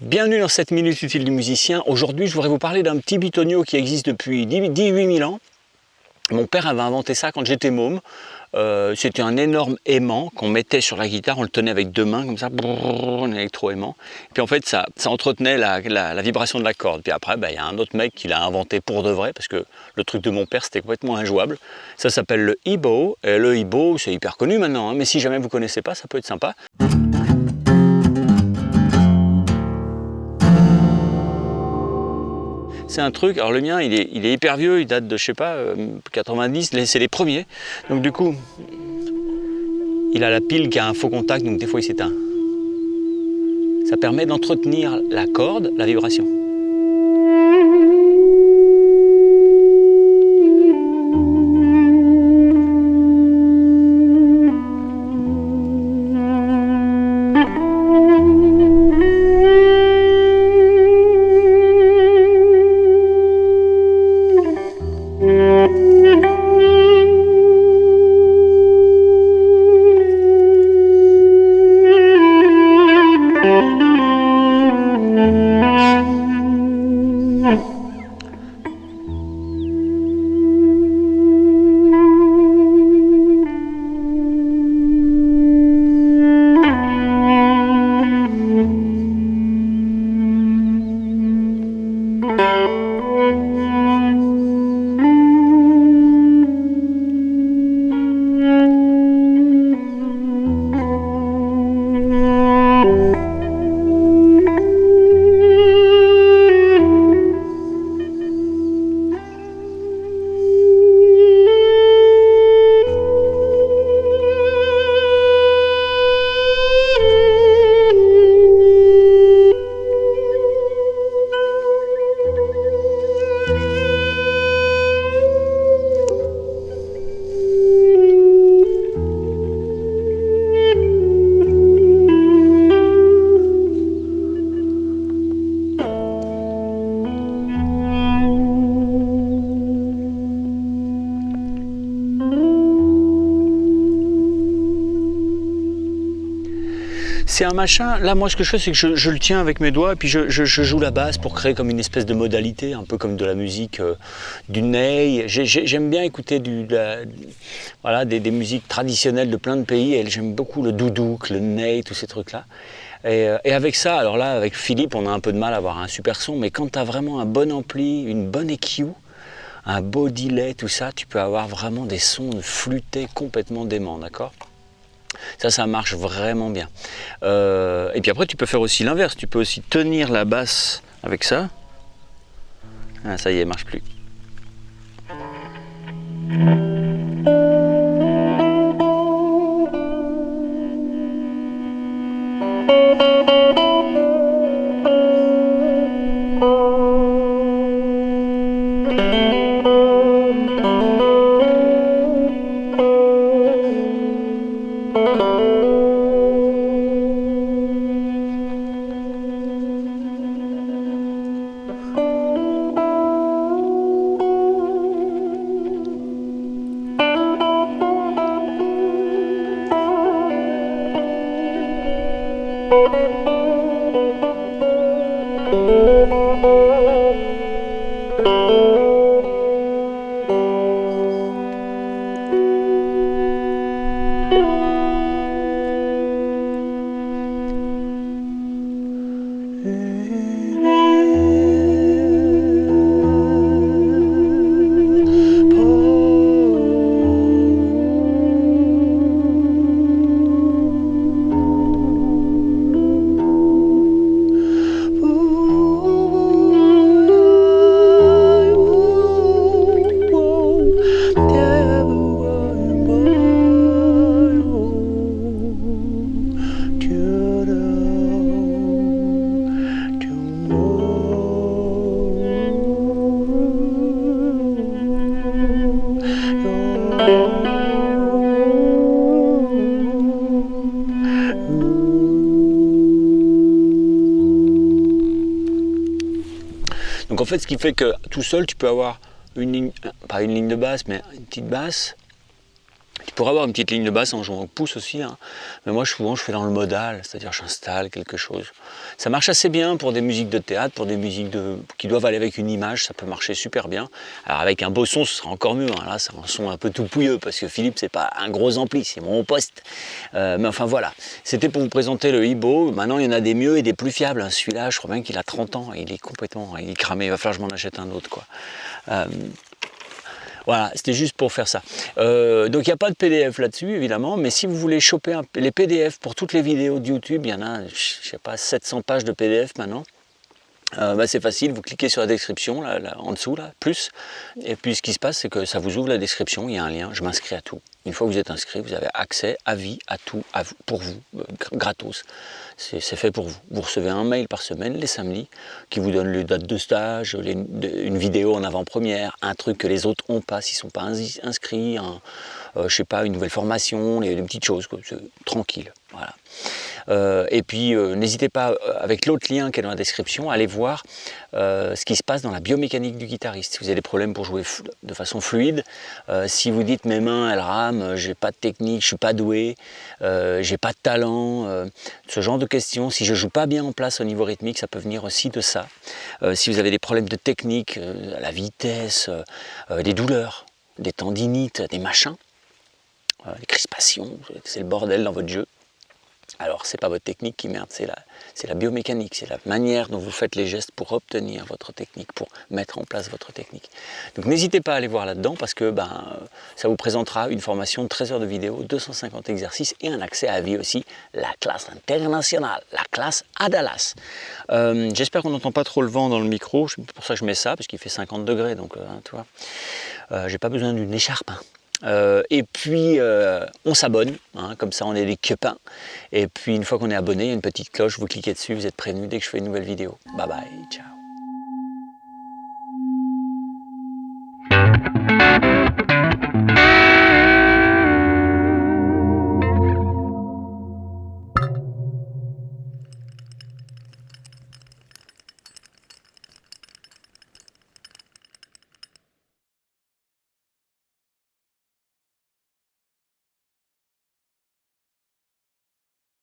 Bienvenue dans cette minute utile du musicien. Aujourd'hui, je voudrais vous parler d'un petit bitonio qui existe depuis 18 000 ans. Mon père avait inventé ça quand j'étais môme. C'était un énorme aimant qu'on mettait sur la guitare, on le tenait avec deux mains comme ça, un électro-aimant. Puis en fait, ça entretenait la vibration de la corde. Puis après, il y a un autre mec qui l'a inventé pour de vrai, parce que le truc de mon père, c'était complètement injouable. Ça s'appelle le EBow. Et le EBow, c'est hyper connu maintenant, hein, mais si jamais vous ne connaissez pas, ça peut être sympa. C'est un truc, alors le mien il est hyper vieux, il date de je sais pas 90, c'est les premiers. Donc du coup, il a la pile qui a un faux contact, donc des fois il s'éteint. Ça permet d'entretenir la corde, la vibration. C'est un machin, là moi ce que je fais c'est que je le tiens avec mes doigts et puis je joue la basse pour créer comme une espèce de modalité, un peu comme de la musique du ney. J'aime bien écouter des musiques traditionnelles de plein de pays et j'aime beaucoup le doudouk, le ney, tous ces trucs là. Et avec ça, alors là avec Philippe on a un peu de mal à avoir un super son, mais quand tu as vraiment un bon ampli, une bonne EQ, un beau delay, tout ça, tu peux avoir vraiment des sons flûtés complètement déments, d'accord ? Ça marche vraiment bien. Et puis après, tu peux faire aussi l'inverse. Tu peux aussi tenir la basse avec ça. Ah, ça y est, elle marche plus. Donc en fait, ce qui fait que tout seul, tu peux avoir une ligne, pas une ligne de basse, mais une petite basse. Tu pourrais avoir une petite ligne de basse en jouant au pouce aussi, hein. Mais moi souvent je fais dans le modal, c'est-à-dire j'installe quelque chose. Ça marche assez bien pour des musiques de théâtre, pour des musiques qui doivent aller avec une image, ça peut marcher super bien. Alors avec un beau son, ce sera encore mieux, hein. Là c'est un son un peu tout pouilleux, parce que Philippe c'est pas un gros ampli, c'est mon poste. Mais enfin voilà, c'était pour vous présenter le Ibo. Maintenant il y en a des mieux et des plus fiables, hein. Celui-là je crois bien qu'il a 30 ans, il est complètement, il est cramé, il va falloir que je m'en achète un autre, quoi. Voilà, c'était juste pour faire ça. Donc il n'y a pas de PDF là-dessus, évidemment, mais si vous voulez choper les PDF pour toutes les vidéos de YouTube, il y en a, je sais pas, 700 pages de PDF maintenant. C'est facile, vous cliquez sur la description, là, en dessous, là, plus, et puis ce qui se passe, c'est que ça vous ouvre la description, il y a un lien, je m'inscris à tout. Une fois que vous êtes inscrit, vous avez accès à vie, à tout, pour vous, gratos. C'est fait pour vous. Vous recevez un mail par semaine, les samedis, qui vous donne les dates de stage, une vidéo en avant-première, un truc que les autres n'ont pas s'ils ne sont pas inscrits, je sais pas, une nouvelle formation, des petites choses, quoi, tranquille, voilà. Et puis n'hésitez pas, avec l'autre lien qui est dans la description, à aller voir ce qui se passe dans la biomécanique du guitariste. Si vous avez des problèmes pour jouer de façon fluide, si vous dites mes mains elles rament, j'ai pas de technique, je suis pas doué, j'ai pas de talent, ce genre de questions, si je joue pas bien en place au niveau rythmique, ça peut venir aussi de ça. Si vous avez des problèmes de technique, la vitesse, des douleurs, des tendinites, des machins, des crispations, c'est le bordel dans votre jeu. Alors c'est pas votre technique qui merde, c'est la biomécanique, c'est la manière dont vous faites les gestes pour obtenir votre technique, pour mettre en place votre technique. Donc n'hésitez pas à aller voir là-dedans parce que ça vous présentera une formation de 13 heures de vidéo, 250 exercices et un accès à vie aussi, la classe internationale, la classe à Dallas. J'espère qu'on n'entend pas trop le vent dans le micro, c'est pour ça que je mets ça, parce qu'il fait 50 degrés, donc tu vois, j'ai pas besoin d'une écharpe. Et puis on s'abonne, hein, comme ça on est des copains. Et puis une fois qu'on est abonné, il y a une petite cloche, vous cliquez dessus, vous êtes prévenu dès que je fais une nouvelle vidéo. Bye bye, ciao.